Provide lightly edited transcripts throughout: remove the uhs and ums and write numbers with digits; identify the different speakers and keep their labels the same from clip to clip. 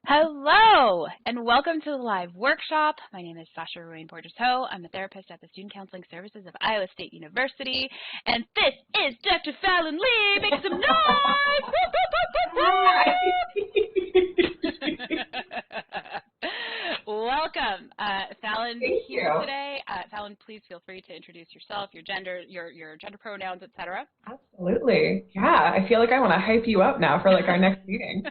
Speaker 1: Hello, and welcome to the live workshop. My name is Sasha Ruane-Borges-Ho. I'm a therapist at the Student Counseling Services of Iowa State University, and this is Dr. Fallon Lee. Make some noise! Welcome. Fallon's here today. Fallon, please feel free to introduce yourself, your gender, your gender pronouns, etc.
Speaker 2: Absolutely. Yeah, I feel like I want to hype you up now for our next meeting.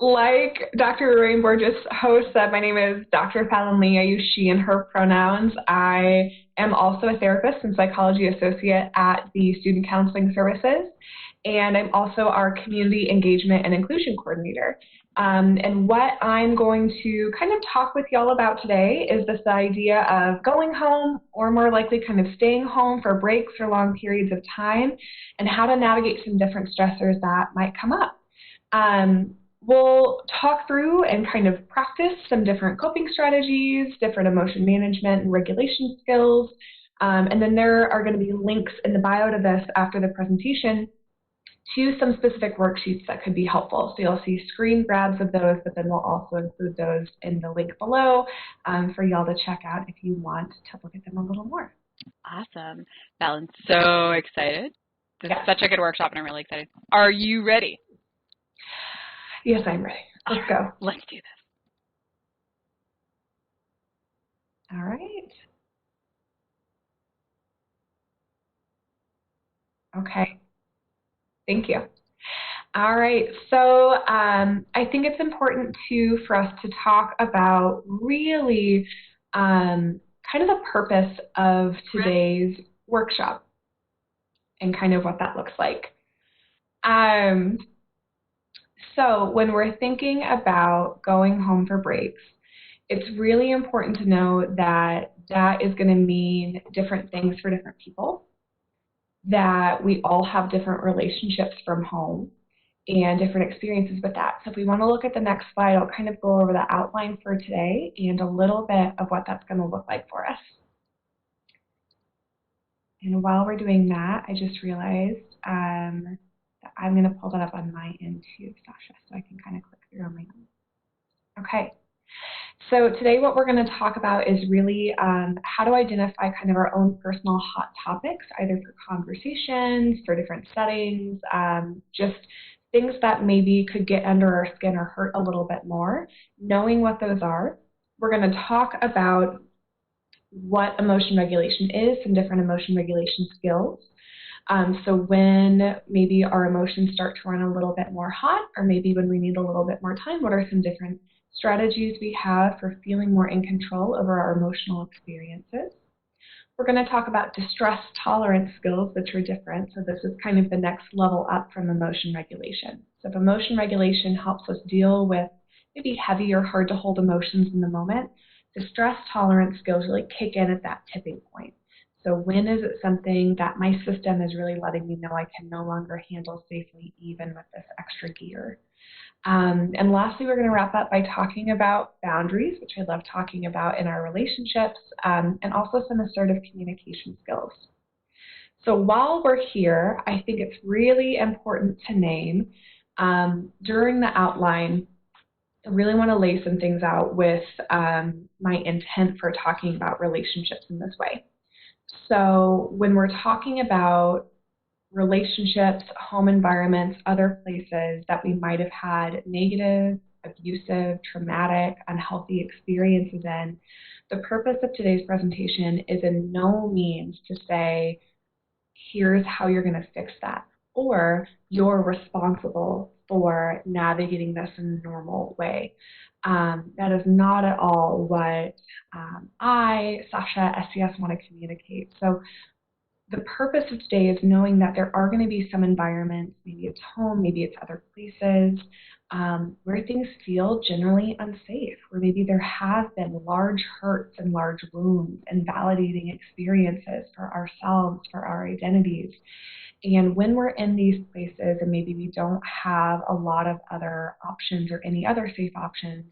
Speaker 2: Like Dr. Ruane-Borges-Ho said, my name is Dr. Fallon Lee. I use she and her pronouns. I am also a therapist and psychology associate at the Student Counseling Services, and I'm also our community engagement and inclusion coordinator. And what I'm going to kind of talk with y'all about today is this idea of going home, or more likely kind of staying home for breaks or long periods of time, and how to navigate some different stressors that might come up. We'll talk through and kind of practice some different coping strategies, different emotion management and regulation skills, and then there are going to be links in the bio to this after the presentation to some specific worksheets that could be helpful. So you'll see screen grabs of those, but then we'll also include those in the link below for y'all to check out if you want to look at them a little more.
Speaker 1: Awesome. Fallon's so excited. This is such a good workshop, and I'm really excited. Are you ready?
Speaker 2: Yes, I'm ready. Let's go.
Speaker 1: Let's do this.
Speaker 2: All right. Okay. Thank you. All right. So I think it's important for us to talk about really kind of the purpose of today's workshop and kind of what that looks like. So when we're thinking about going home for breaks, it's really important to know that that is going to mean different things for different people, that we all have different relationships from home and different experiences with that. So if we want to look at the next slide, I'll kind of go over the outline for today and a little bit of what that's going to look like for us. And while we're doing that, I just realized that I'm going to pull that up on my end too, Sasha, so I can kind of click through on my own. Okay. So today what we're going to talk about is really how to identify kind of our own personal hot topics, either for conversations, for different settings, just things that maybe could get under our skin or hurt a little bit more. Knowing what those are, we're going to talk about what emotion regulation is, some different emotion regulation skills. So when maybe our emotions start to run a little bit more hot, or maybe when we need a little bit more time, what are some different strategies we have for feeling more in control over our emotional experiences. We're going to talk about distress tolerance skills, which are different. So this is kind of the next level up from emotion regulation. So if emotion regulation helps us deal with maybe heavy or hard to hold emotions in the moment, distress tolerance skills really kick in at that tipping point. So when is it something that my system is really letting me know I can no longer handle safely, even with this extra gear? And lastly, we're going to wrap up by talking about boundaries, which I love talking about in our relationships, and also some assertive communication skills. So while we're here, I think it's really important to name during the outline, I really want to lay some things out with my intent for talking about relationships in this way. So when we're talking about relationships, home environments, other places that we might have had negative, abusive, traumatic, unhealthy experiences in, the purpose of today's presentation is in no means to say, here's how you're going to fix that, or you're responsible for navigating this in a normal way. That is not at all what I, Sasha, SCS want to communicate. So the purpose of today is knowing that there are going to be some environments, maybe it's home, maybe it's other places, where things feel generally unsafe, where maybe there have been large hurts and large wounds, invalidating experiences for ourselves, for our identities. And when we're in these places and maybe we don't have a lot of other options or any other safe options,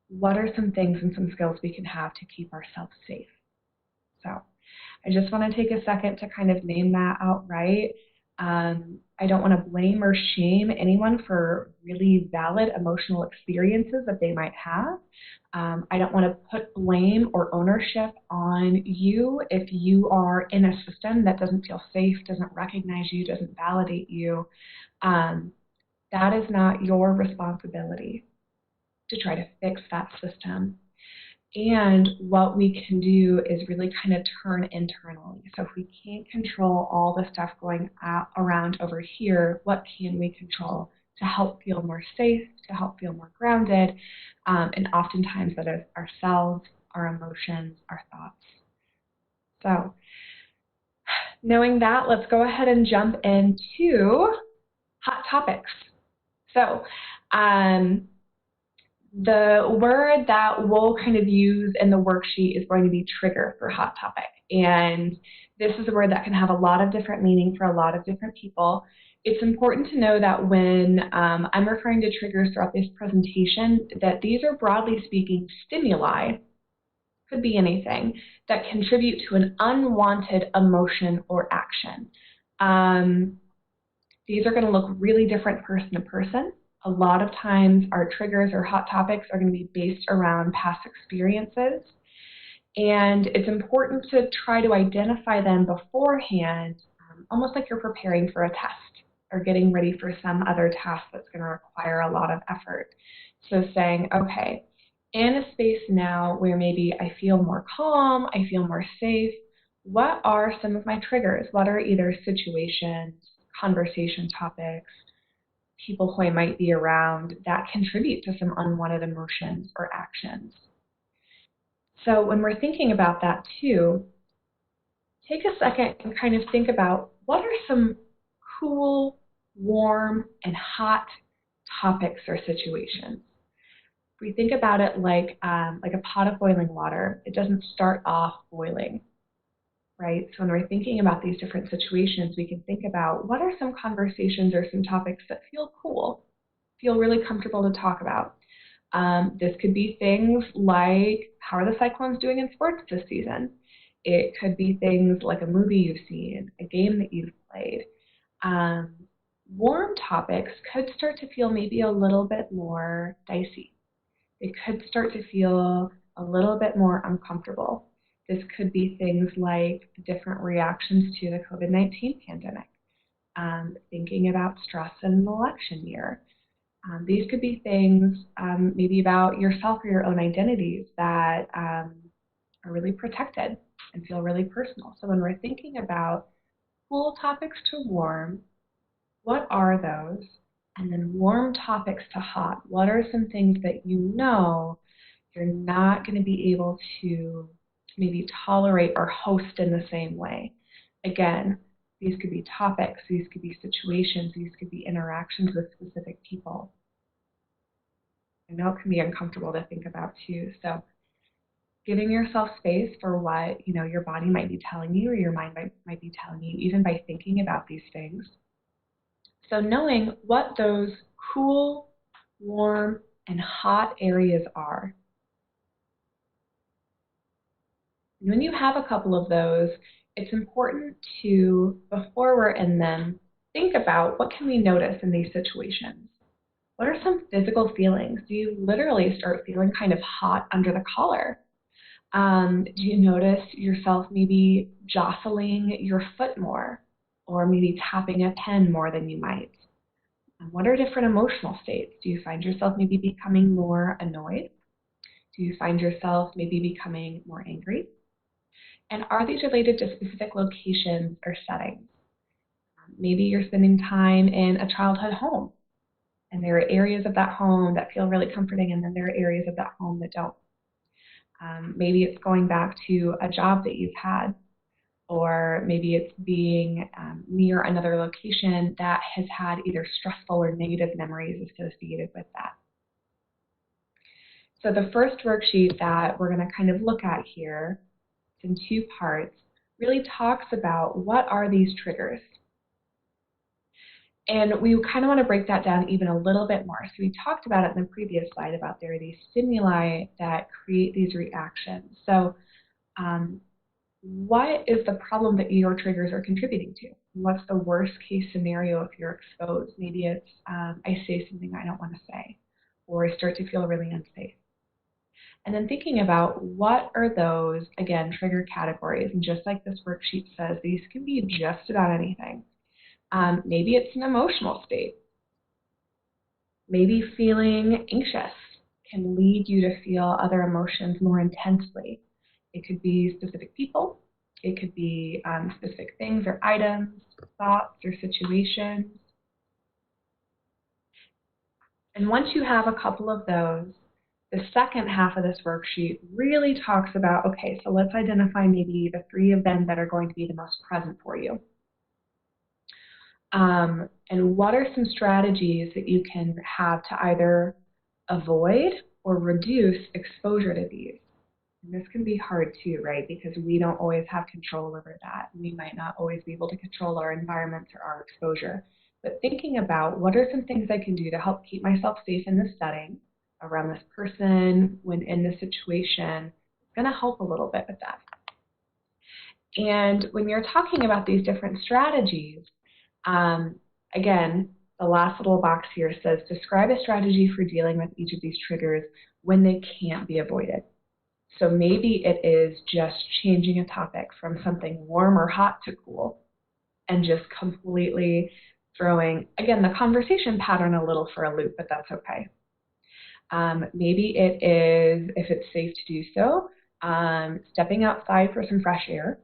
Speaker 2: what are some things and some skills we can have to keep ourselves safe? So I just want to take a second to kind of name that outright. I don't want to blame or shame anyone for really valid emotional experiences that they might have. I don't want to put blame or ownership on you if you are in a system that doesn't feel safe, doesn't recognize you, doesn't validate you. That is not your responsibility to try to fix that system. And what we can do is really kind of turn internally. So if we can't control all the stuff going around over here, what can we control to help feel more safe, to help feel more grounded? And oftentimes that is ourselves, our emotions, our thoughts. So knowing that, let's go ahead and jump into hot topics. So the word that we'll kind of use in the worksheet is going to be trigger for hot topic. And this is a word that can have a lot of different meaning for a lot of different people. It's important to know that when I'm referring to triggers throughout this presentation, that these are broadly speaking stimuli, could be anything, that contribute to an unwanted emotion or action. These are going to look really different person to person. A lot of times our triggers or hot topics are going to be based around past experiences. And it's important to try to identify them beforehand, almost like you're preparing for a test or getting ready for some other task that's going to require a lot of effort. So saying, okay, in a space now where maybe I feel more calm, I feel more safe, what are some of my triggers? What are either situations, conversation topics, people who I might be around that contribute to some unwanted emotions or actions? So when we're thinking about that too, take a second and kind of think about what are some cool, warm, and hot topics or situations. If we think about it like a pot of boiling water, it doesn't start off boiling, right? So when we're thinking about these different situations, we can think about what are some conversations or some topics that feel cool, feel really comfortable to talk about. This could be things like, how are the Cyclones doing in sports this season? It could be things like a movie you've seen, a game that you've played. Warm topics could start to feel maybe a little bit more dicey. They could start to feel a little bit more uncomfortable. This could be things like different reactions to the COVID-19 pandemic, thinking about stress in an election year. These could be things maybe about yourself or your own identities that are really protected and feel really personal. So when we're thinking about cool topics to warm, what are those? And then warm topics to hot, what are some things that you know you're not going to be able to maybe tolerate or host in the same way? Again, these could be topics, these could be situations, these could be interactions with specific people. I know it can be uncomfortable to think about too. So giving yourself space for what your body might be telling you or your mind might be telling you, even by thinking about these things. So knowing what those cool, warm, and hot areas are. And when you have a couple of those, it's important to, before we're in them, think about what can we notice in these situations. What are some physical feelings? Do you literally start feeling kind of hot under the collar? Do you notice yourself maybe jostling your foot more, or maybe tapping a pen more than you might? And what are different emotional states? Do you find yourself maybe becoming more annoyed? Do you find yourself maybe becoming more angry? And are these related to specific locations or settings? Maybe you're spending time in a childhood home, and there are areas of that home that feel really comforting, and then there are areas of that home that don't. Maybe it's going back to a job that you've had, or maybe it's being near another location that has had either stressful or negative memories associated with that. So the first worksheet that we're going to kind of look at here, in two parts, really talks about what are these triggers. And we kind of want to break that down even a little bit more. So we talked about it in the previous slide about there are these stimuli that create these reactions. So what is the problem that your triggers are contributing to? What's the worst case scenario if you're exposed? Maybe it's I say something I don't want to say, or I start to feel really unsafe. And then thinking about what are those, again, trigger categories. And just like this worksheet says, these can be just about anything. Maybe it's an emotional state. Maybe feeling anxious can lead you to feel other emotions more intensely. It could be specific people. It could be specific things or items, thoughts or situations. And once you have a couple of those, the second half of this worksheet really talks about, okay, so let's identify maybe the 3 of them that are going to be the most present for you. And what are some strategies that you can have to either avoid or reduce exposure to these? And this can be hard too, right? Because we don't always have control over that. We might not always be able to control our environments or our exposure. But thinking about what are some things I can do to help keep myself safe in this setting, around this person, when in this situation, is going to help a little bit with that. And when you're talking about these different strategies, again, the last little box here says, describe a strategy for dealing with each of these triggers when they can't be avoided. So maybe it is just changing a topic from something warm or hot to cool and just completely throwing, again, the conversation pattern a little for a loop, but that's okay. Maybe it is, if it's safe to do so, stepping outside for some fresh air,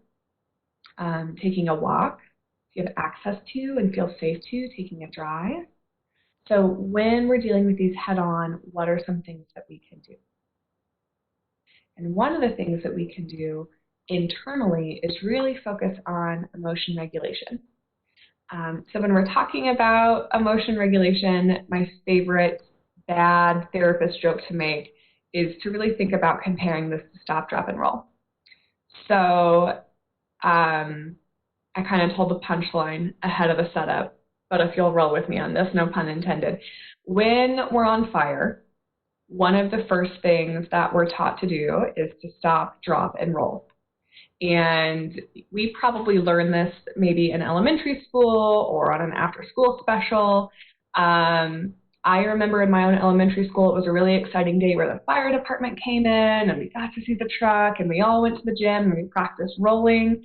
Speaker 2: taking a walk, if you have access to and feel safe to, taking a drive. So when we're dealing with these head-on, what are some things that we can do? And one of the things that we can do internally is really focus on emotion regulation. So when we're talking about emotion regulation, my favorite bad therapist joke to make is to really think about comparing this to stop, drop, and roll. So I kind of told the punchline ahead of the setup, but if you'll roll with me on this, no pun intended. When we're on fire, one of the first things that we're taught to do is to stop, drop, and roll. And we probably learned this maybe in elementary school or on an after-school special. I remember in my own elementary school, it was a really exciting day where the fire department came in and we got to see the truck and we all went to the gym and we practiced rolling.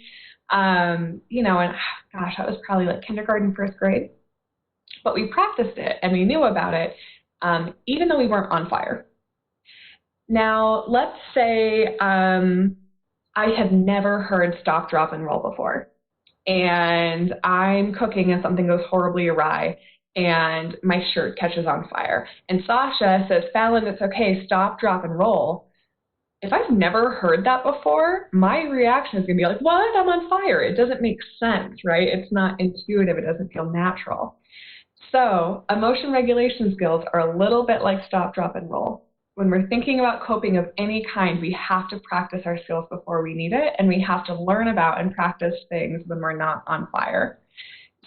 Speaker 2: You know, and gosh, that was probably like kindergarten, first grade. But we practiced it and we knew about it, even though we weren't on fire. Now, let's say I have never heard stop, drop, and roll before. And I'm cooking and something goes horribly awry and my shirt catches on fire. And Sasha says, Fallon, it's okay, stop, drop, and roll. If I've never heard that before, my reaction is going to be like, what? I'm on fire. It doesn't make sense, right? It's not intuitive. It doesn't feel natural. So emotion regulation skills are a little bit like stop, drop, and roll. When we're thinking about coping of any kind, we have to practice our skills before we need it, and we have to learn about and practice things when we're not on fire.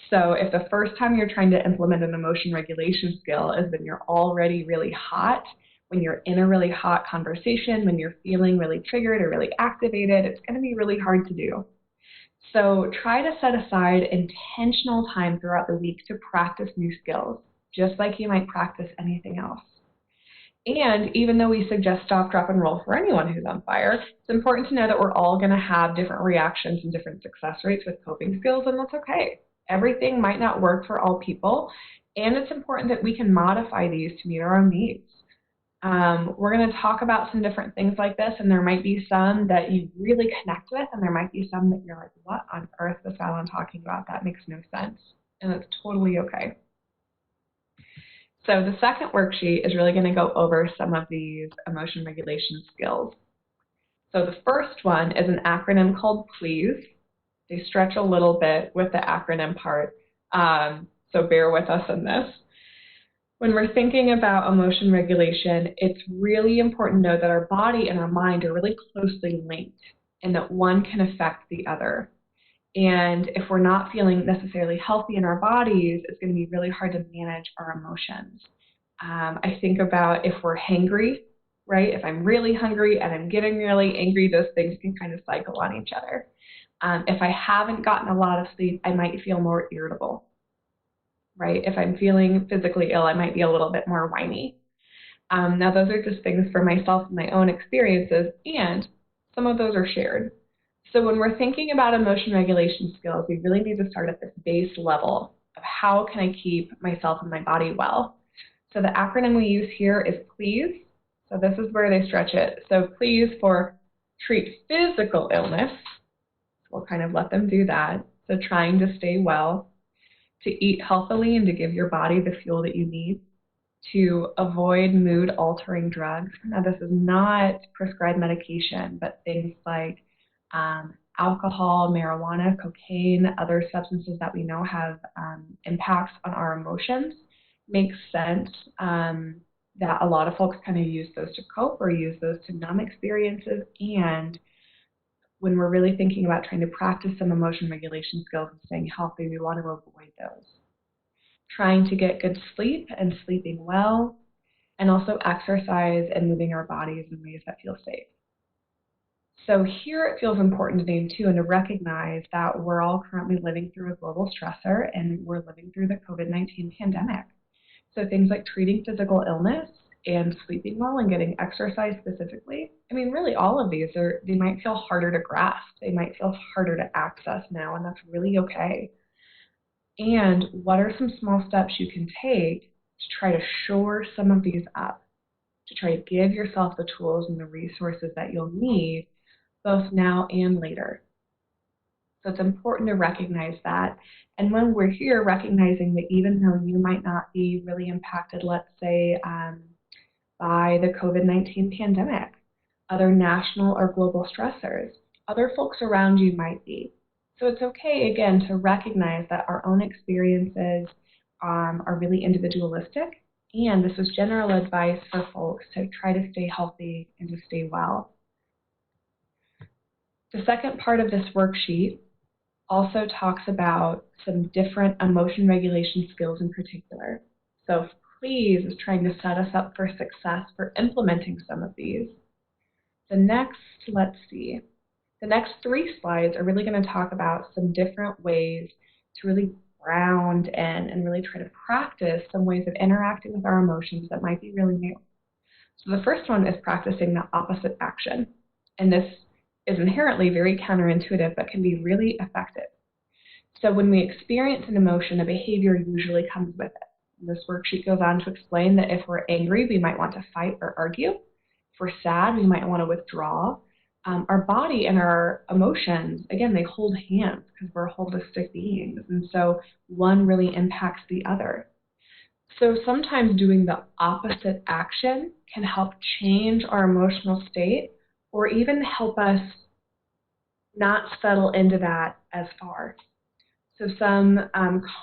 Speaker 2: So if the first time you're trying to implement an emotion regulation skill is when you're already really hot, when you're in a really hot conversation, when you're feeling really triggered or really activated, it's going to be really hard to do. So try to set aside intentional time throughout the week to practice new skills, just like you might practice anything else. And even though we suggest stop, drop, and roll for anyone who's on fire, it's important to know that we're all going to have different reactions and different success rates with coping skills, and that's okay. Everything might not work for all people, and it's important that we can modify these to meet our own needs. We're going to talk about some different things like this, and there might be some that you really connect with, and there might be some that you're like, what on earth was Fallon talking about? That makes no sense, and that's totally okay. So the second worksheet is really going to go over some of these emotion regulation skills. So the first one is an acronym called PLEASE. They stretch a little bit with the acronym part, so bear with us in this. When we're thinking about emotion regulation, it's really important to know that our body and our mind are really closely linked and that one can affect the other. And if we're not feeling necessarily healthy in our bodies, it's going to be really hard to manage our emotions. I think about if we're hangry, right? If I'm really hungry and I'm getting really angry, those things can kind of cycle on each other. If I haven't gotten a lot of sleep, I might feel more irritable, right? If I'm feeling physically ill, I might be a little bit more whiny. Now, those are just things for myself and my own experiences, and some of those are shared. So when we're thinking about emotion regulation skills, we really need to start at this base level of how can I keep myself and my body well. So the acronym we use here is PLEASE. So this is where they stretch it. So PLEASE for treat physical illness. We'll kind of let them do that. So trying to stay well, to eat healthily and to give your body the fuel that you need, to avoid mood-altering drugs. Now, this is not prescribed medication, but things like alcohol, marijuana, cocaine, other substances that we know have impacts on our emotions. Makes sense that a lot of folks kind of use those to cope or use those to numb experiences. And when we're really thinking about trying to practice some emotion regulation skills and staying healthy, we want to avoid those. Trying to get good sleep and sleeping well, and also exercise and moving our bodies in ways that feel safe. So here it feels important to name too and to recognize that we're all currently living through a global stressor and we're living through the COVID-19 pandemic. So things like treating physical illness and sleeping well and getting exercise specifically, I mean, really all of these they might feel harder to grasp. They might feel harder to access now, and that's really okay. And what are some small steps you can take to try to shore some of these up, to try to give yourself the tools and the resources that you'll need both now and later. So it's important to recognize that. And when we're here, recognizing that even though you might not be really impacted, let's say, by the COVID-19 pandemic, other national or global stressors, other folks around you might be. So it's okay, again, to recognize that our own experiences are really individualistic, and this is general advice for folks to try to stay healthy and to stay well. The second part of this worksheet also talks about some different emotion regulation skills in particular. So PLEASE is trying to set us up for success for implementing some of these. The next 3 slides are really going to talk about some different ways to really ground and really try to practice some ways of interacting with our emotions that might be really new. So the first one is practicing the opposite action. And this is inherently very counterintuitive, but can be really effective. So when we experience an emotion, a behavior usually comes with it. And this worksheet goes on to explain that if we're angry, we might want to fight or argue. If we're sad, we might want to withdraw. Our body and our emotions, again, they hold hands because we're holistic beings. And so one really impacts the other. So sometimes doing the opposite action can help change our emotional state or even help us not settle into that as far. So some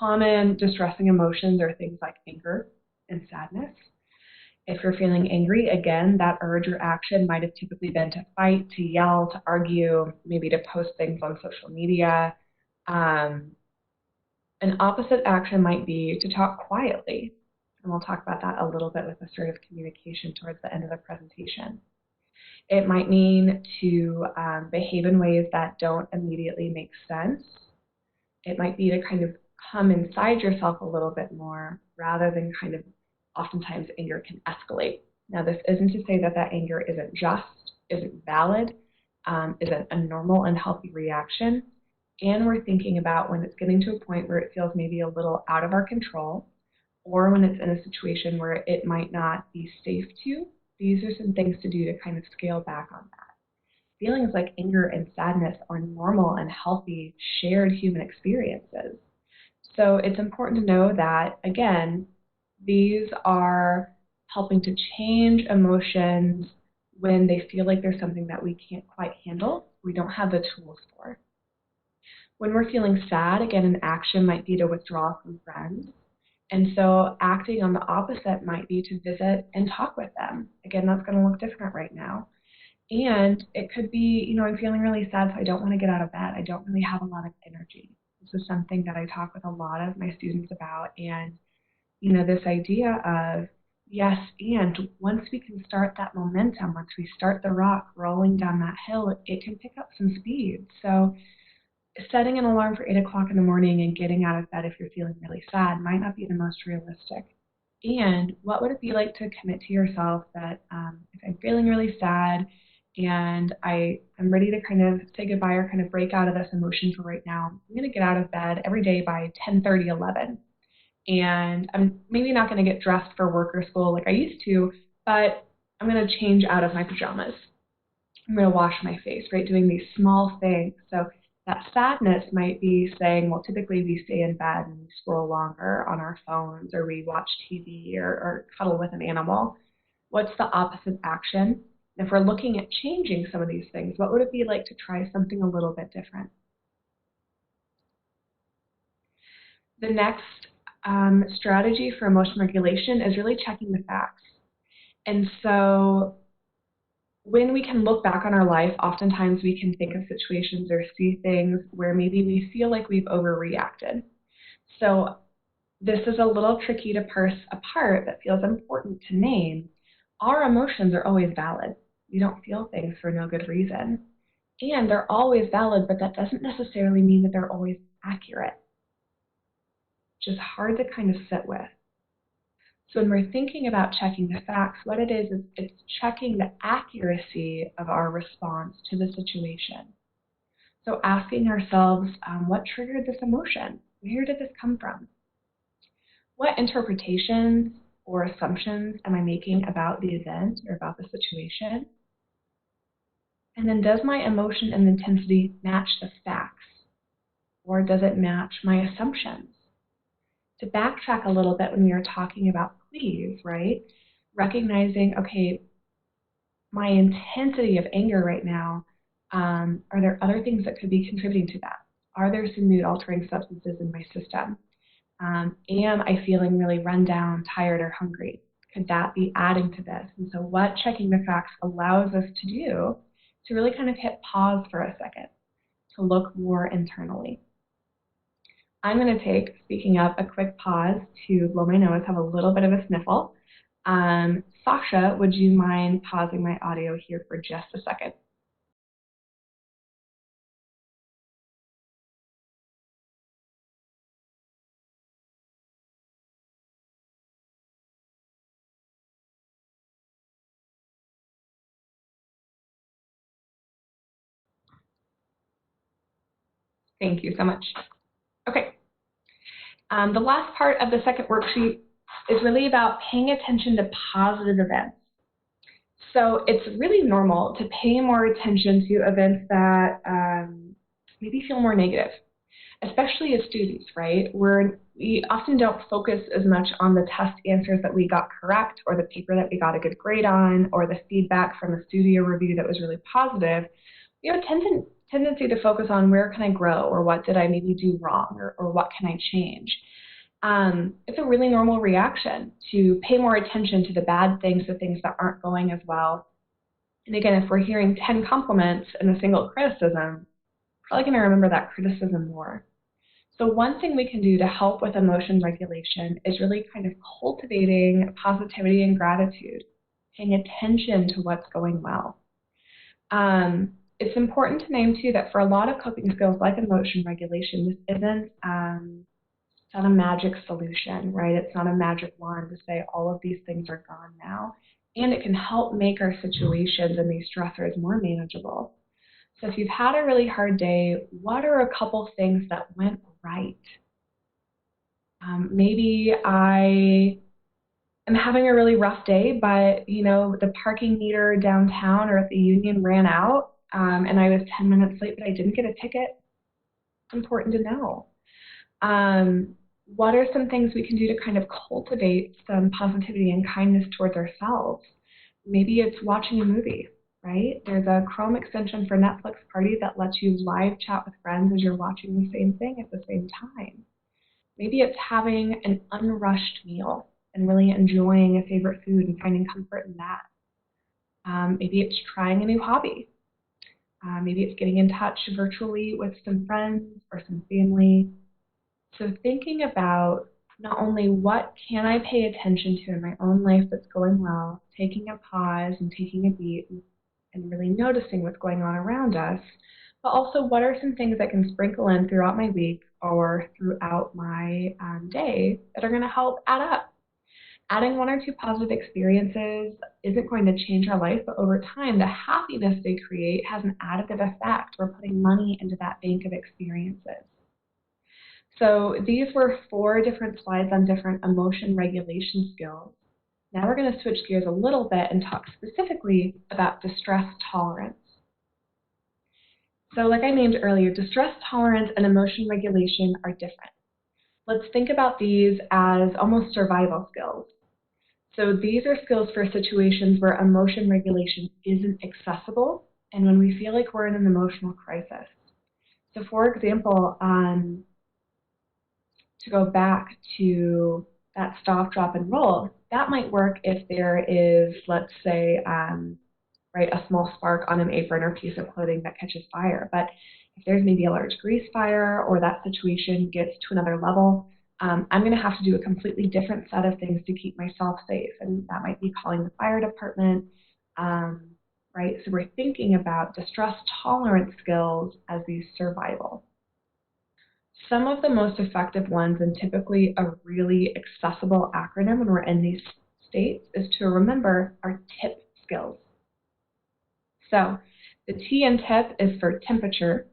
Speaker 2: common distressing emotions are things like anger and sadness. If you're feeling angry, again, that urge or action might have typically been to fight, to yell, to argue, maybe to post things on social media. An opposite action might be to talk quietly. And we'll talk about that a little bit with assertive communication towards the end of the presentation. It might mean to behave in ways that don't immediately make sense. It might be to kind of come inside yourself a little bit more rather than kind of oftentimes anger can escalate. Now, this isn't to say that that anger isn't just, isn't valid, isn't a normal and healthy reaction. And we're thinking about when it's getting to a point where it feels maybe a little out of our control, or when it's in a situation where it might not be safe to. These are some things to do to kind of scale back on that. Feelings like anger and sadness are normal and healthy shared human experiences. So it's important to know that, again, these are helping to change emotions when they feel like there's something that we can't quite handle, we don't have the tools for. When we're feeling sad, again, an action might be to withdraw from friends. And so acting on the opposite might be to visit and talk with them. Again, that's going to look different right now. And it could be, I'm feeling really sad, so I don't want to get out of bed. I don't really have a lot of energy. This is something that I talk with a lot of my students about. And, this idea of Yes, and once we can start that momentum, once we start the rock rolling down that hill, it can pick up some speed. So setting an alarm for 8 o'clock in the morning and getting out of bed if you're feeling really sad might not be the most realistic. And what would it be like to commit to yourself that if I'm feeling really sad and I'm ready to kind of say goodbye or kind of break out of this emotion for right now, I'm going to get out of bed every day by 10:30, 11. And I'm maybe not going to get dressed for work or school like I used to, but I'm going to change out of my pajamas. I'm going to wash my face, right? Doing these small things. So that sadness might be saying, well, typically we stay in bed and we scroll longer on our phones or we watch TV or cuddle with an animal. What's the opposite action? And if we're looking at changing some of these things, what would it be like to try something a little bit different? The next strategy for emotion regulation is really checking the facts. And so when we can look back on our life, oftentimes we can think of situations or see things where maybe we feel like we've overreacted. So this is a little tricky to parse apart, but feels important to name. Our emotions are always valid. We don't feel things for no good reason. And they're always valid, but that doesn't necessarily mean that they're always accurate, which is hard to kind of sit with. So when we're thinking about checking the facts, what it is it's checking the accuracy of our response to the situation. So asking ourselves, what triggered this emotion? Where did this come from? What interpretations or assumptions am I making about the event or about the situation? And then does my emotion and intensity match the facts? Or does it match my assumptions? To backtrack a little bit when we were talking about please, right? Recognizing, okay, my intensity of anger right now, are there other things that could be contributing to that? Are there some mood altering substances in my system? Am I feeling really run down, tired, or hungry? Could that be adding to this? And so what checking the facts allows us to do to really kind of hit pause for a second, to look more internally. I'm going to take, speaking of, a quick pause to blow my nose, have a little bit of a sniffle. Sasha, would you mind pausing my audio here for just a second? Thank you so much. Okay. The last part of the second worksheet is really about paying attention to positive events. So it's really normal to pay more attention to events that maybe feel more negative, especially as students, right? We often don't focus as much on the test answers that we got correct or the paper that we got a good grade on or the feedback from a studio review that was really positive. We have a tendency to focus on where can I grow or what did I maybe do wrong or what can I change. It's a really normal reaction to pay more attention to the bad things, the things that aren't going as well. And again, if we're hearing 10 compliments and a single criticism, probably going to remember that criticism more. So one thing we can do to help with emotion regulation is really kind of cultivating positivity and gratitude, paying attention to what's going well. It's important to name, too, that for a lot of coping skills like emotion regulation, this isn't it's not a magic solution, right? It's not a magic wand to say all of these things are gone now. And it can help make our situations and these stressors more manageable. So if you've had a really hard day, what are a couple things that went right? Maybe I am having a really rough day, but the parking meter downtown or at the Union ran out, and I was 10 minutes late, but I didn't get a ticket. It's important to know. What are some things we can do to kind of cultivate some positivity and kindness towards ourselves? Maybe it's watching a movie, right? There's a Chrome extension for Netflix Party that lets you live chat with friends as you're watching the same thing at the same time. Maybe it's having an unrushed meal and really enjoying a favorite food and finding comfort in that. Maybe it's trying a new hobby. Maybe it's getting in touch virtually with some friends or some family. So thinking about not only what can I pay attention to in my own life that's going well, taking a pause and taking a beat and really noticing what's going on around us, but also what are some things I can sprinkle in throughout my week or throughout my day that are going to help add up. Adding one or two positive experiences isn't going to change our life, but over time, the happiness they create has an additive effect. We're putting money into that bank of experiences. So these were 4 different slides on different emotion regulation skills. Now we're going to switch gears a little bit and talk specifically about distress tolerance. So like I named earlier, distress tolerance and emotion regulation are different. Let's think about these as almost survival skills. So these are skills for situations where emotion regulation isn't accessible and when we feel like we're in an emotional crisis. So for example, to go back to that stop, drop, and roll, that might work if there is, let's say, right, a small spark on an apron or piece of clothing that catches fire. But if there's maybe a large grease fire or that situation gets to another level, I'm going to have to do a completely different set of things to keep myself safe. And that might be calling the fire department, right? So we're thinking about distress tolerance skills as these survival. Some of the most effective ones, and typically a really accessible acronym when we're in these states, is to remember our TIP skills. So the T in TIP is for temperature,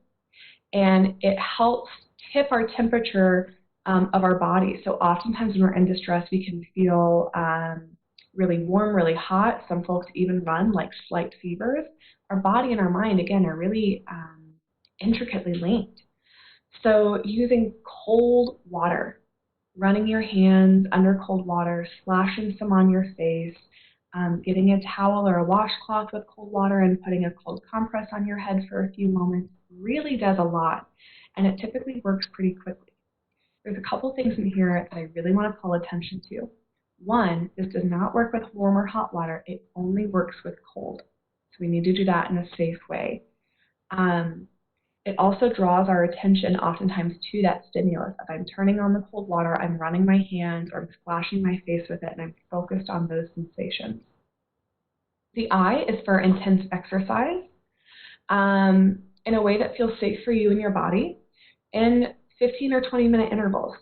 Speaker 2: and it helps tip our temperature of our body. So oftentimes when we're in distress, we can feel really warm, really hot. Some folks even run like slight fevers. Our body and our mind, again, are really intricately linked. So using cold water, running your hands under cold water, splashing some on your face, getting a towel or a washcloth with cold water and putting a cold compress on your head for a few moments really does a lot, and it typically works pretty quickly. There's a couple things in here that I really want to call attention to. One, this does not work with warm or hot water. It only works with cold. So we need to do that in a safe way. It also draws our attention oftentimes to that stimulus. If I'm turning on the cold water, I'm running my hands or I'm splashing my face with it, and I'm focused on those sensations. The I is for intense exercise in a way that feels safe for you and your body in 15 or 20-minute intervals.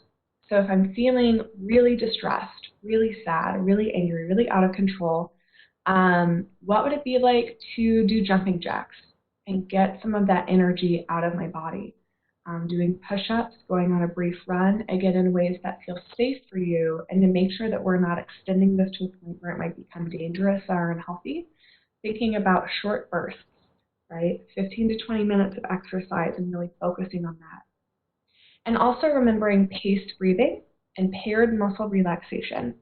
Speaker 2: So if I'm feeling really distressed, really sad, really angry, really out of control, what would it be like to do jumping jacks and get some of that energy out of my body? Doing push-ups, going on a brief run, again in ways that feel safe for you, and to make sure that we're not extending this to a point where it might become dangerous or unhealthy. Thinking about short bursts, right? 15 to 20 minutes of exercise and really focusing on that. And also remembering paced breathing and paired muscle relaxation.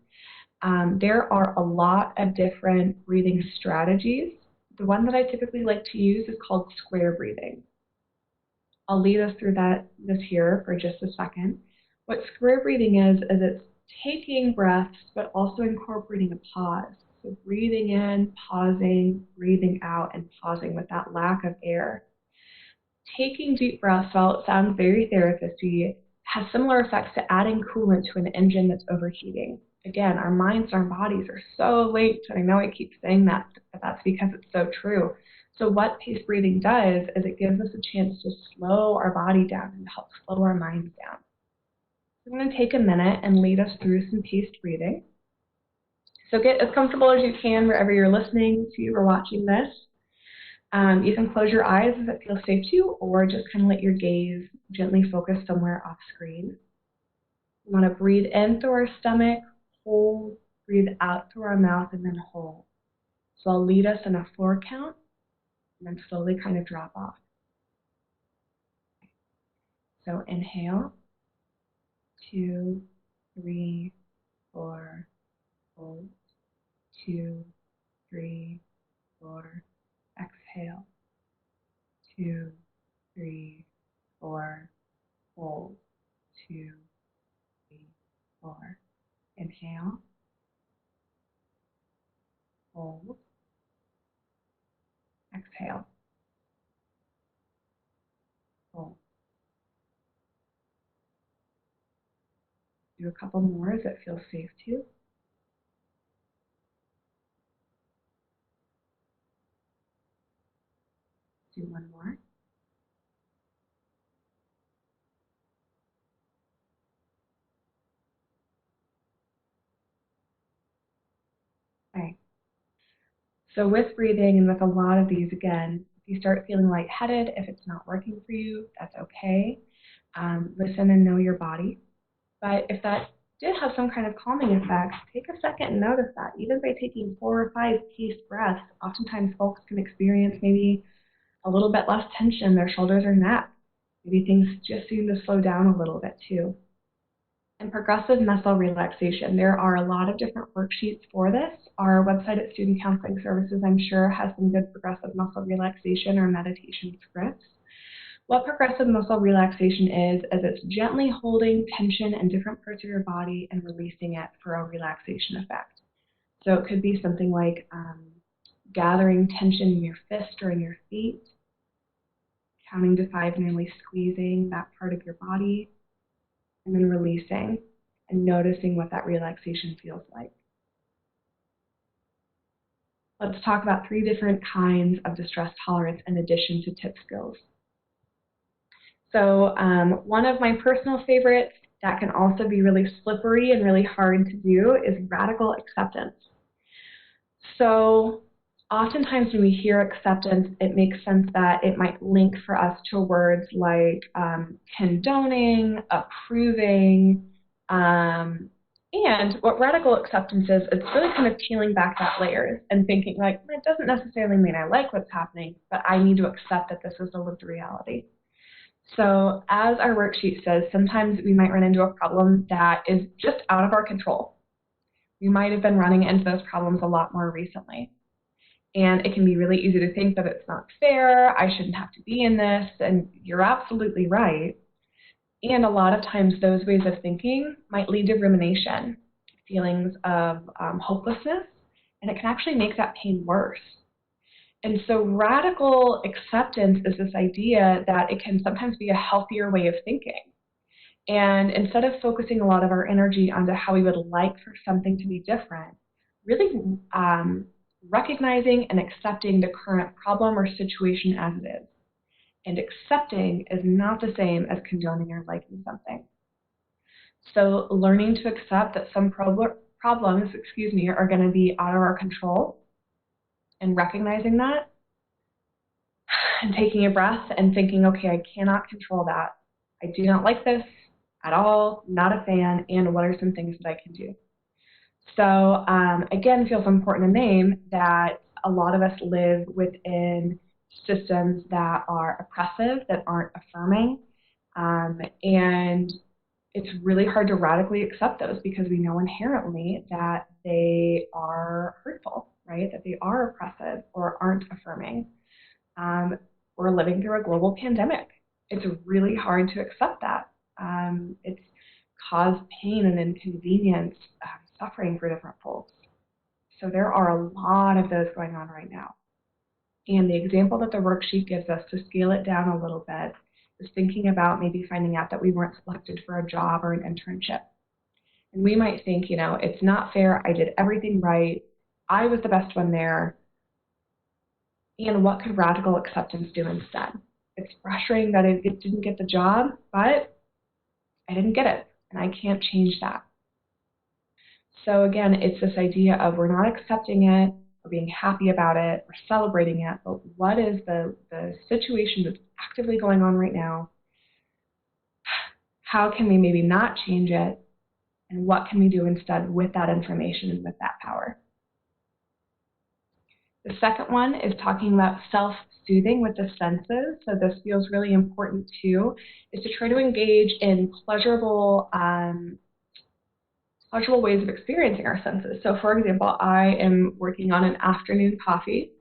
Speaker 2: There are a lot of different breathing strategies. The one that I typically like to use is called square breathing. I'll lead us through this here for just a second. What square breathing is it's taking breaths, but also incorporating a pause. So breathing in, pausing, breathing out, and pausing with that lack of air. Taking deep breaths, while it sounds very therapist-y, has similar effects to adding coolant to an engine that's overheating. Again, our minds and our bodies are so linked, and I know I keep saying that, but that's because it's so true. So what paced breathing does is it gives us a chance to slow our body down and help slow our minds down. I'm going to take a minute and lead us through some paced breathing. So get as comfortable as you can wherever you're listening to or watching this. You can close your eyes if it feels safe to, or just kind of let your gaze gently focus somewhere off screen. We want to breathe in through our stomach, hold, breathe out through our mouth, and then hold. So I'll lead us in a 4 count, and then slowly kind of drop off. So inhale, 2, 3, 4, hold, 2, 3, 4, exhale, 2, 3, 4, hold, 2, 3, 4. Inhale, hold, exhale, hold. Do a couple more as it feels safe to. Do one more. Okay. So with breathing and with a lot of these, again, if you start feeling lightheaded, if it's not working for you, that's okay. Listen and know your body. But if that did have some kind of calming effect, take a second and notice that. Even by taking 4 or 5 paced breaths, oftentimes folks can experience maybe a little bit less tension in their shoulders or neck. Maybe things just seem to slow down a little bit too. And progressive muscle relaxation, there are a lot of different worksheets for this. Our website at Student Counseling Services, I'm sure, has some good progressive muscle relaxation or meditation scripts. What progressive muscle relaxation is it's gently holding tension in different parts of your body and releasing it for a relaxation effect. So it could be something like gathering tension in your fist or in your feet, counting to 5 and really squeezing that part of your body, and then releasing and noticing what that relaxation feels like. Let's talk about 3 different kinds of distress tolerance in addition to tip skills. So one of my personal favorites that can also be really slippery and really hard to do is radical acceptance. So oftentimes when we hear acceptance, it makes sense that it might link for us to words like condoning, approving, and what radical acceptance is, it's really kind of peeling back that layer and thinking like, it doesn't necessarily mean I like what's happening, but I need to accept that this is a lived reality. So as our worksheet says, sometimes we might run into a problem that is just out of our control. We might have been running into those problems a lot more recently. And it can be really easy to think that it's not fair, I shouldn't have to be in this, and you're absolutely right. And a lot of times those ways of thinking might lead to rumination, feelings of hopelessness, and it can actually make that pain worse. And so radical acceptance is this idea that it can sometimes be a healthier way of thinking. And instead of focusing a lot of our energy onto how we would like for something to be different, really recognizing and accepting the current problem or situation as it is. And accepting is not the same as condoning or liking something. So learning to accept that some problems, are going to be out of our control, and recognizing that, and taking a breath and thinking, okay, I cannot control that. I do not like this at all, not a fan, and what are some things that I can do? So again, it feels important to name that a lot of us live within systems that are oppressive, that aren't affirming, and it's really hard to radically accept those because we know inherently that they are hurtful, right? That they are oppressive or aren't affirming. We're living through a global pandemic. It's really hard to accept that. It's caused pain and inconvenience, suffering for different folks. So there are a lot of those going on right now. And the example that the worksheet gives us to scale it down a little bit is thinking about maybe finding out that we weren't selected for a job or an internship. And we might think, it's not fair, I did everything right, I was the best one there, and what could radical acceptance do instead? It's frustrating that it didn't get the job, but I didn't get it, and I can't change that. So again, it's this idea of we're not accepting it, we're being happy about it, we're celebrating it, but what is the situation that's actively going on right now? How can we maybe not change it? And what can we do instead with that information and with that power? The second one is talking about self-soothing with the senses. So this feels really important too, is to try to engage in pleasurable ways of experiencing our senses. So for example, I am working on an afternoon coffee.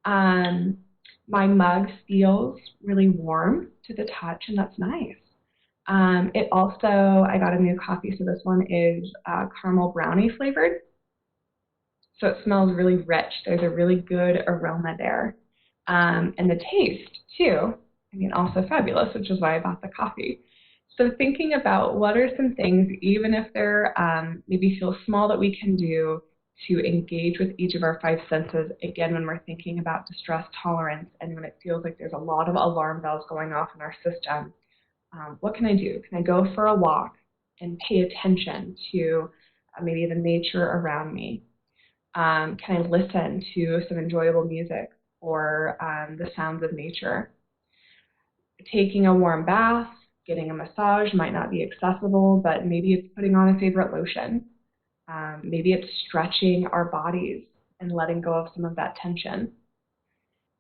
Speaker 2: My mug feels really warm to the touch, and that's nice. It also, I got a new coffee, so this one is caramel brownie flavored. So it smells really rich. There's a really good aroma there. And the taste, too, also fabulous, which is why I bought the coffee. So thinking about what are some things, even if they're maybe feel small, that we can do to engage with each of our five senses, again, when we're thinking about distress tolerance and when it feels like there's a lot of alarm bells going off in our system. What can I do? Can I go for a walk and pay attention to maybe the nature around me? Can I listen to some enjoyable music or the sounds of nature? Taking a warm bath, getting a massage might not be accessible, but maybe it's putting on a favorite lotion. Maybe it's stretching our bodies and letting go of some of that tension.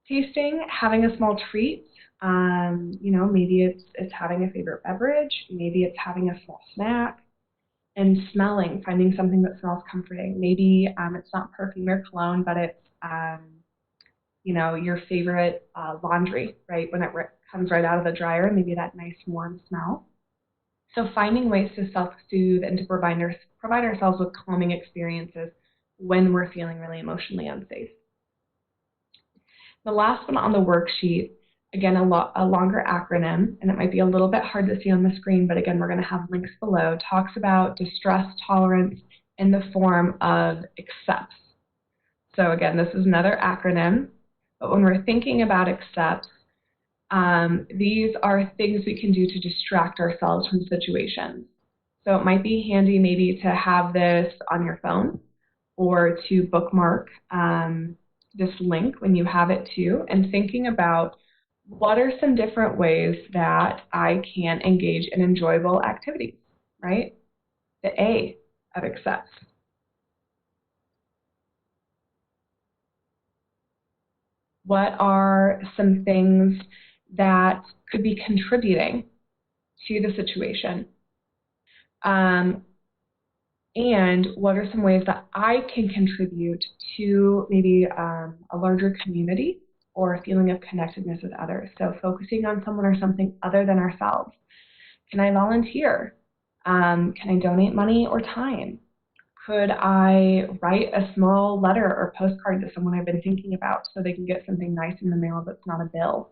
Speaker 2: Tasting, having a small treat. Maybe it's having a favorite beverage. Maybe it's having a small snack. And smelling, finding something that smells comforting. Maybe it's not perfume or cologne, but it's your favorite laundry, right? When it comes right out of the dryer, maybe that nice warm smell. So finding ways to self-soothe and to provide ourselves with calming experiences when we're feeling really emotionally unsafe. The last one on the worksheet, again, a longer acronym, and it might be a little bit hard to see on the screen, but again, we're going to have links below, talks about distress tolerance in the form of accepts. So again, this is another acronym, but when we're thinking about accepts, these are things we can do to distract ourselves from situations. So it might be handy maybe to have this on your phone or to bookmark this link when you have it too, and thinking about what are some different ways that I can engage in enjoyable activities, right? The A of accepts. What are some things that could be contributing to the situation? And what are some ways that I can contribute to maybe a larger community or a feeling of connectedness with others? So focusing on someone or something other than ourselves. Can I volunteer? Can I donate money or time? Could I write a small letter or postcard to someone I've been thinking about so they can get something nice in the mail that's not a bill?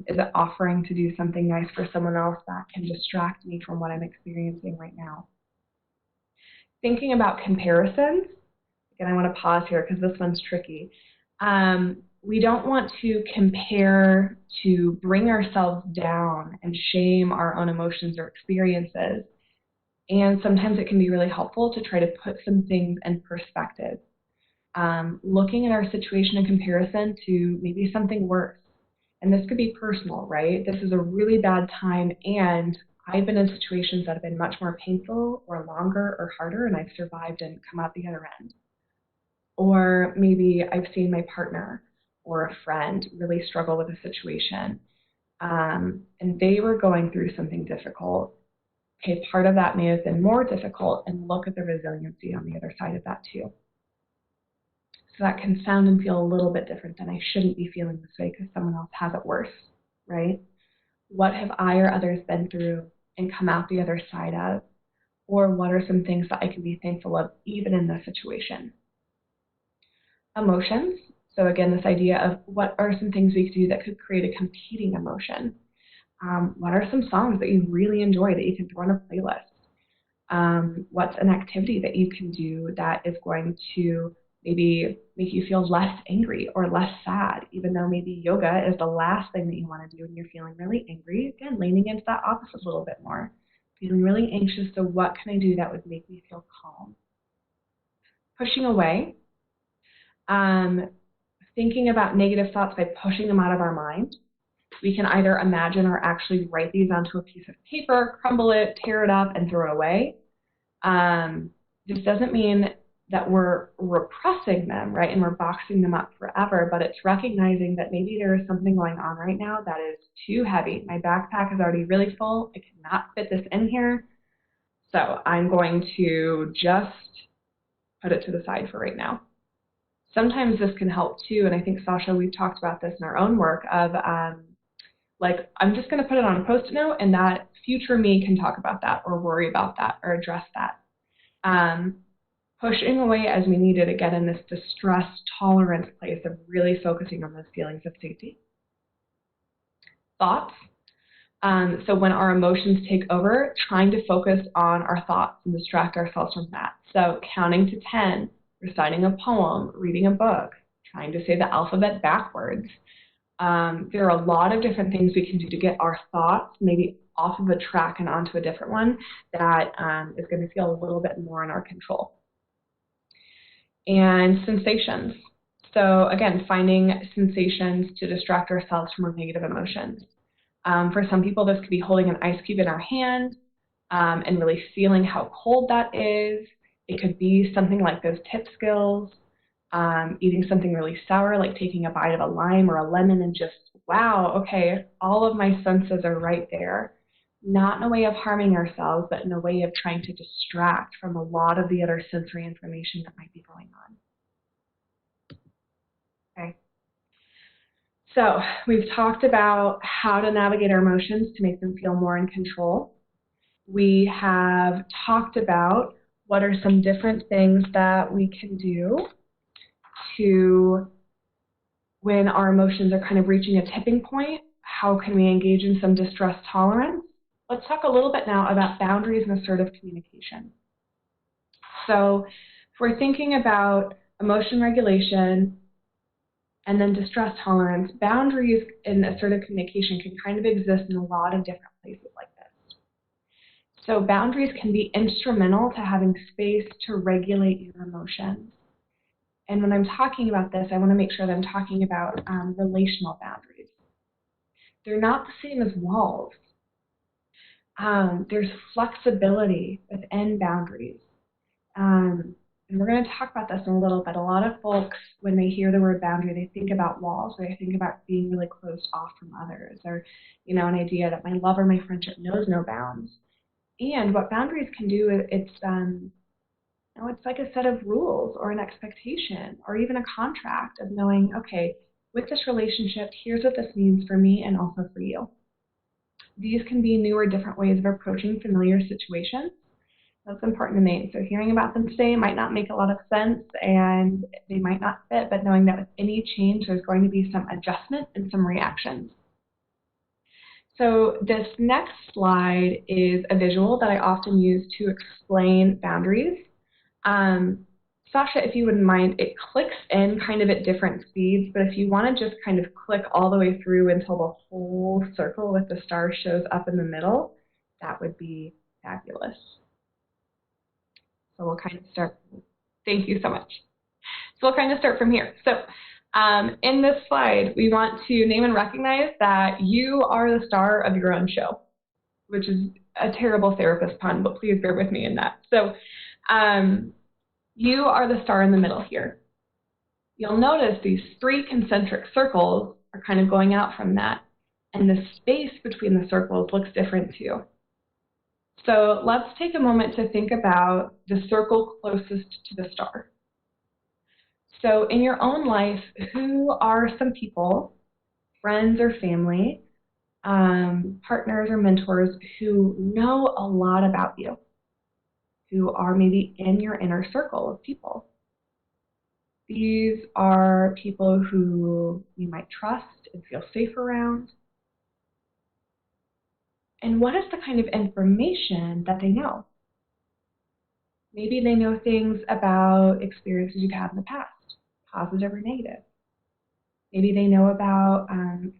Speaker 2: Is it offering to do something nice for someone else that can distract me from what I'm experiencing right now? Thinking about comparisons, again, I want to pause here because this one's tricky. We don't want to compare to bring ourselves down and shame our own emotions or experiences. And sometimes it can be really helpful to try to put some things in perspective. Looking at our situation in comparison to maybe something worse. And this could be personal, right? This is a really bad time, and I've been in situations that have been much more painful or longer or harder, and I've survived and come out the other end. Or maybe I've seen my partner or a friend really struggle with a situation, and they were going through something difficult. Okay, part of that may have been more difficult, and look at the resiliency on the other side of that too. So that can sound and feel a little bit different than I shouldn't be feeling this way because someone else has it worse, right? What have I or others been through and come out the other side of? Or what are some things that I can be thankful of even in this situation? Emotions. So again, this idea of what are some things we could do that could create a competing emotion? What are some songs that you really enjoy that you can throw in a playlist? What's an activity that you can do that is going to maybe make you feel less angry or less sad, even though maybe yoga is the last thing that you want to do when you're feeling really angry? Again, leaning into that opposite a little bit more. Feeling really anxious, so what can I do that would make me feel calm? Pushing away. Thinking about negative thoughts by pushing them out of our mind. We can either imagine or actually write these onto a piece of paper, crumble it, tear it up, and throw it away. This doesn't mean that we're repressing them, right, and we're boxing them up forever, but it's recognizing that maybe there is something going on right now that is too heavy. My backpack is already really full. I cannot fit this in here, so I'm going to just put it to the side for right now. Sometimes this can help too, and I think, Sasha, we've talked about this in our own work of like, I'm just going to put it on a Post-it note, and that future me can talk about that or worry about that or address that. Pushing away as we need it, again, in this distress tolerance place of really focusing on those feelings of safety. Thoughts. So when our emotions take over, trying to focus on our thoughts and distract ourselves from that. So counting to 10, reciting a poem, reading a book, trying to say the alphabet backwards. There are a lot of different things we can do to get our thoughts maybe off of a track and onto a different one that is going to feel a little bit more in our control. And sensations. So again, finding sensations to distract ourselves from our negative emotions. For some people, this could be holding an ice cube in our hand and really feeling how cold that is. It could be something like those tip skills, eating something really sour, like taking a bite of a lime or a lemon and just, wow, okay, all of my senses are right there. Not in a way of harming ourselves, but in a way of trying to distract from a lot of the other sensory information that might be going on. Okay. So we've talked about how to navigate our emotions to make them feel more in control. We have talked about what are some different things that we can do to, when our emotions are kind of reaching a tipping point, how can we engage in some distress tolerance? Let's talk a little bit now about boundaries and assertive communication. So if we're thinking about emotion regulation and then distress tolerance, boundaries in assertive communication can kind of exist in a lot of different places like this. So boundaries can be instrumental to having space to regulate your emotions. And when I'm talking about this, I want to make sure that I'm talking about relational boundaries. They're not the same as walls. There's flexibility within boundaries. And we're going to talk about this in a little bit. A lot of folks, when they hear the word boundary, they think about walls, or they think about being really closed off from others, or, you know, an idea that my love or my friendship knows no bounds. And what boundaries can do is it's like a set of rules or an expectation or even a contract of knowing, okay, with this relationship, here's what this means for me and also for you. These can be new or different ways of approaching familiar situations. That's important to me. So hearing about them today might not make a lot of sense and they might not fit, but knowing that with any change, there's going to be some adjustment and some reactions. So this next slide is a visual that I often use to explain boundaries. Sasha, if you wouldn't mind, it clicks in kind of at different speeds, but if you want to just kind of click all the way through until the whole circle with the star shows up in the middle, that would be fabulous. So we'll kind of start. Thank you so much. So we'll kind of start from here. So in this slide, we want to name and recognize that you are the star of your own show, which is a terrible therapist pun, but please bear with me in that. So you are the star in the middle here. You'll notice these 3 concentric circles are kind of going out from that, and the space between the circles looks different too. So let's take a moment to think about the circle closest to the star. So in your own life, who are some people, friends or family, partners or mentors who know a lot about you, who are maybe in your inner circle of people? These are people who you might trust and feel safe around. And what is the kind of information that they know? Maybe they know things about experiences you've had in the past, positive or negative. Maybe they know about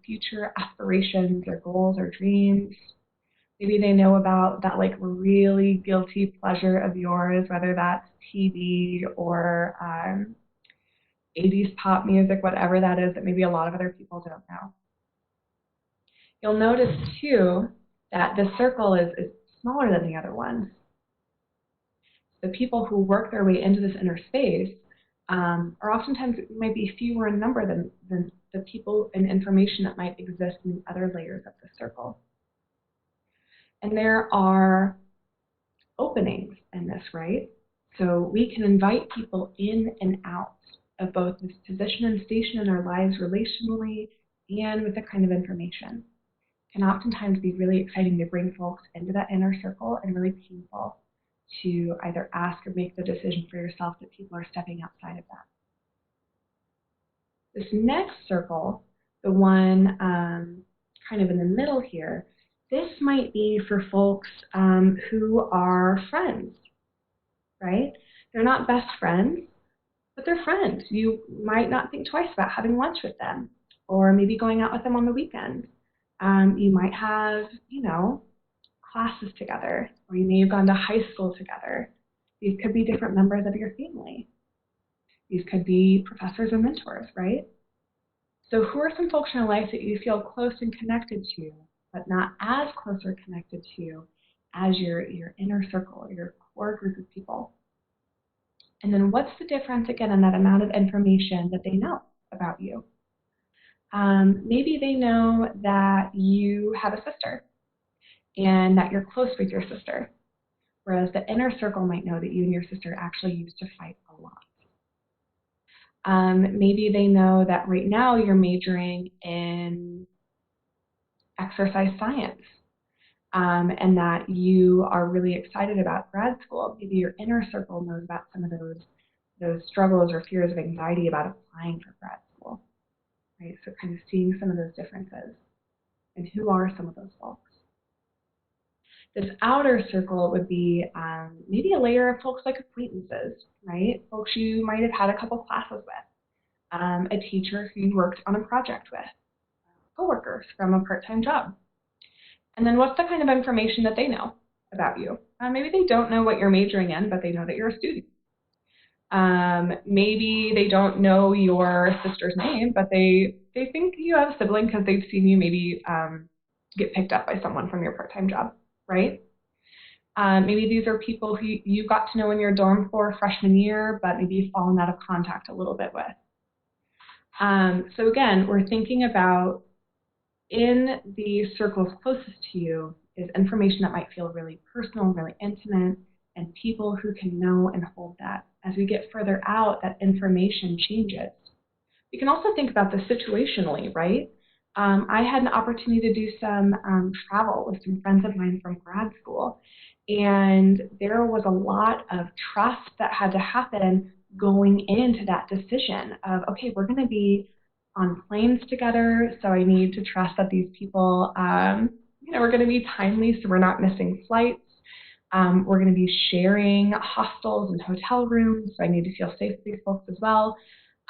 Speaker 2: future aspirations or goals or dreams. Maybe they know about that like really guilty pleasure of yours, whether that's TV or 80s pop music, whatever that is that maybe a lot of other people don't know. You'll notice too that the circle is smaller than the other ones. The people who work their way into this inner space are oftentimes might be fewer in number than the people and information that might exist in the other layers of the circle. And there are openings in this, right? So we can invite people in and out of both this position and station in our lives relationally and with the kind of information. It can oftentimes be really exciting to bring folks into that inner circle and really painful to either ask or make the decision for yourself that people are stepping outside of that. This next circle, the one kind of in the middle here, this might be for folks who are friends, right? They're not best friends, but they're friends. You might not think twice about having lunch with them or maybe going out with them on the weekend. You might have, classes together, or you may have gone to high school together. These could be different members of your family. These could be professors and mentors, right? So who are some folks in your life that you feel close and connected to, but not as close or connected to as your inner circle, your core group of people? And then what's the difference, again, in that amount of information that they know about you? Maybe they know that you have a sister and that you're close with your sister, whereas the inner circle might know that you and your sister actually used to fight a lot. Maybe they know that right now you're majoring in exercise science, and that you are really excited about grad school. Maybe your inner circle knows about some of those struggles or fears of anxiety about applying for grad school, right? So kind of seeing some of those differences. And who are some of those folks? This outer circle would be maybe a layer of folks like acquaintances, right? Folks you might have had a couple classes with, a teacher who you worked on a project with, coworkers from a part-time job. And then what's the kind of information that they know about you? Maybe they don't know what you're majoring in, but they know that you're a student. Maybe they don't know your sister's name, but they think you have a sibling because they've seen you maybe get picked up by someone from your part-time job, right? Maybe these are people who you got to know in your dorm for freshman year, but maybe you've fallen out of contact a little bit with. So again, we're thinking about in the circles closest to you is information that might feel really personal, really intimate, and people who can know and hold that. As we get further out, that information changes. We can also think about this situationally, right? I had an opportunity to do some travel with some friends of mine from grad school, and there was a lot of trust that had to happen going into that decision of, okay, we're going to be on planes together, so I need to trust that these people, we're going to be timely, so we're not missing flights. We're going to be sharing hostels and hotel rooms, so I need to feel safe with these folks as well.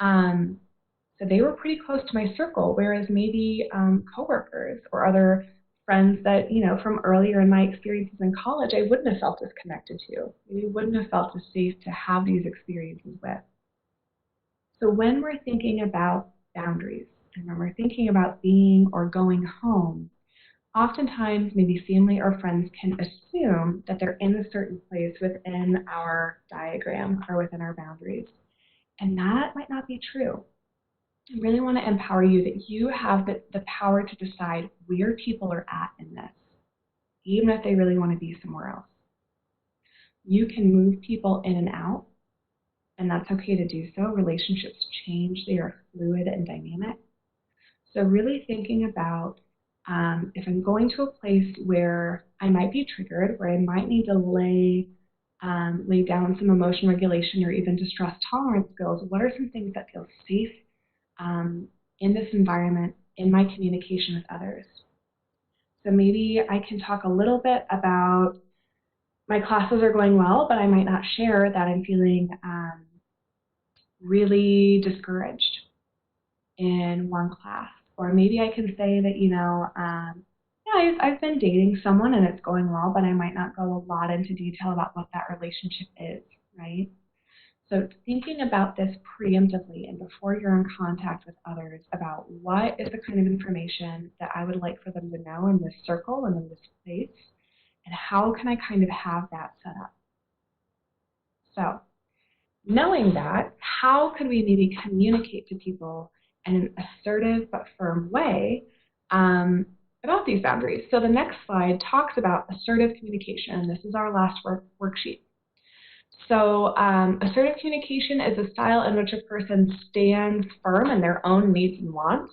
Speaker 2: So they were pretty close to my circle, whereas maybe coworkers or other friends that, from earlier in my experiences in college, I wouldn't have felt as connected to. Maybe wouldn't have felt as safe to have these experiences with. So when we're thinking about boundaries, and when we're thinking about being or going home, oftentimes maybe family or friends can assume that they're in a certain place within our diagram or within our boundaries. And that might not be true. I really want to empower you that you have the power to decide where people are at in this, even if they really want to be somewhere else. You can move people in and out, and that's okay to do so. Relationships change, they are fluid and dynamic. So really thinking about if I'm going to a place where I might be triggered, where I might need to lay down some emotion regulation or even distress tolerance skills, what are some things that feel safe in this environment, in my communication with others? So maybe I can talk a little bit about my classes are going well, but I might not share that I'm feeling really discouraged in one class. Or maybe I can say that, I've been dating someone and it's going well, but I might not go a lot into detail about what that relationship is, right? So thinking about this preemptively and before you're in contact with others about what is the kind of information that I would like for them to know in this circle and in this place, and how can I kind of have that set up? So knowing that, how could we maybe communicate to people in an assertive but firm way about these boundaries? So the next slide talks about assertive communication. This is our last worksheet. So assertive communication is a style in which a person stands firm in their own needs and wants,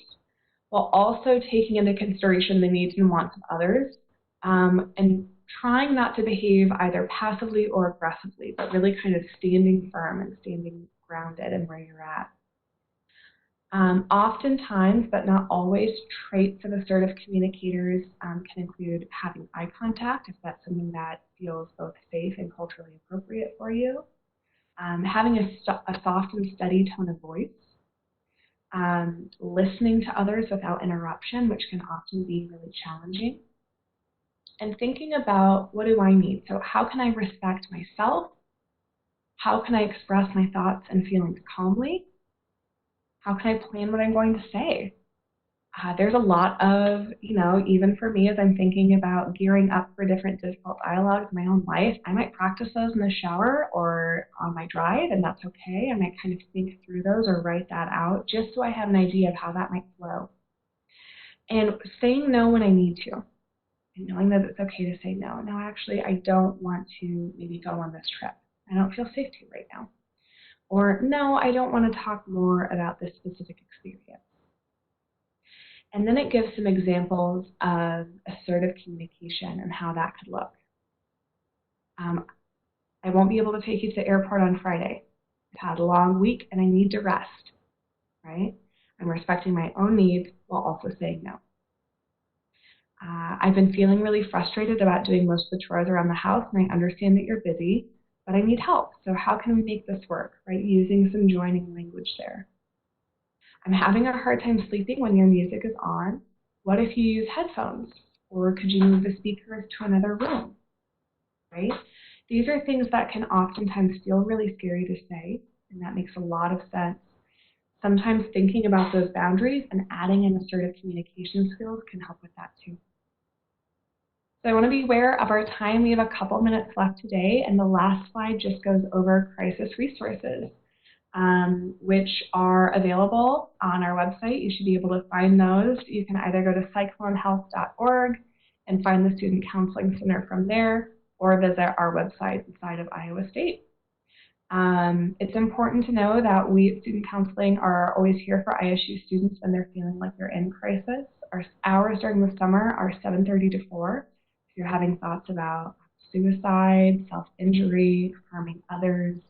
Speaker 2: while also taking into consideration the needs and wants of others, and trying not to behave either passively or aggressively, but really kind of standing firm and standing grounded in where you're at. Oftentimes, but not always, traits of assertive communicators can include having eye contact, if that's something that feels both safe and culturally appropriate for you, having a soft and steady tone of voice, listening to others without interruption, which can often be really challenging, and thinking about, what do I need? So how can I respect myself? How can I express my thoughts and feelings calmly? How can I plan what I'm going to say? There's a lot of, even for me, as I'm thinking about gearing up for different difficult dialogues in my own life, I might practice those in the shower or on my drive, and that's okay. I might kind of think through those or write that out just so I have an idea of how that might flow. And saying no when I need to, and knowing that it's okay to say no. No, actually, I don't want to maybe go on this trip. I don't feel safe to right now. Or no, I don't want to talk more about this specific experience. And then it gives some examples of assertive communication and how that could look. I won't be able to take you to the airport on Friday. I've had a long week and I need to rest, right? I'm respecting my own needs while also saying no. I've been feeling really frustrated about doing most of the chores around the house, and I understand that you're busy, but I need help. So how can we make this work, right? Using some joining language there. I'm having a hard time sleeping when your music is on. What if you use headphones? Or could you move the speakers to another room, right? These are things that can oftentimes feel really scary to say, and that makes a lot of sense. Sometimes thinking about those boundaries and adding in assertive communication skills can help with that too. So I want to be aware of our time. We have a couple minutes left today, and the last slide just goes over crisis resources, which are available on our website. You should be able to find those. You can either go to cyclonehealth.org and find the Student Counseling Center from there, or visit our website inside of Iowa State. It's important to know that we at Student Counseling are always here for ISU students when they're feeling like they're in crisis. Our hours during the summer are 7:30 to 4. If you're having thoughts about suicide, self-injury, harming others,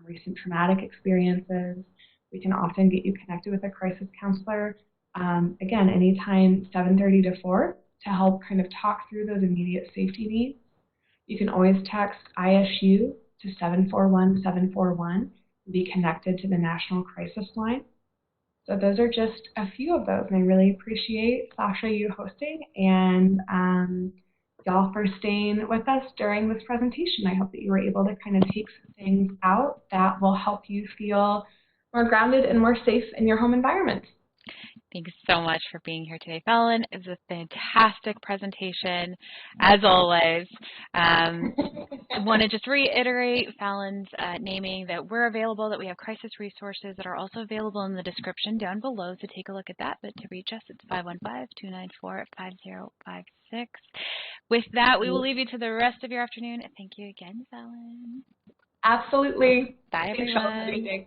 Speaker 2: recent traumatic experiences, we can often get you connected with a crisis counselor. Again, anytime 7:30 to 4 to help kind of talk through those immediate safety needs. You can always text ISU to 741-741 and be connected to the National Crisis Line. So those are just a few of those, and I really appreciate, Sasha, you hosting, and y'all for staying with us during this presentation. I hope that you were able to kind of take some things out that will help you feel more grounded and more safe in your home environment.
Speaker 1: Thanks so much for being here today, Fallon. It was a fantastic presentation, as always. I want to just reiterate Fallon's naming that we're available, that we have crisis resources that are also available in the description down below, so take a look at that. But to reach us, it's 515-294-5056. With that, we will leave you to the rest of your afternoon. Thank you again, Fallon.
Speaker 2: Absolutely.
Speaker 1: Bye, everyone.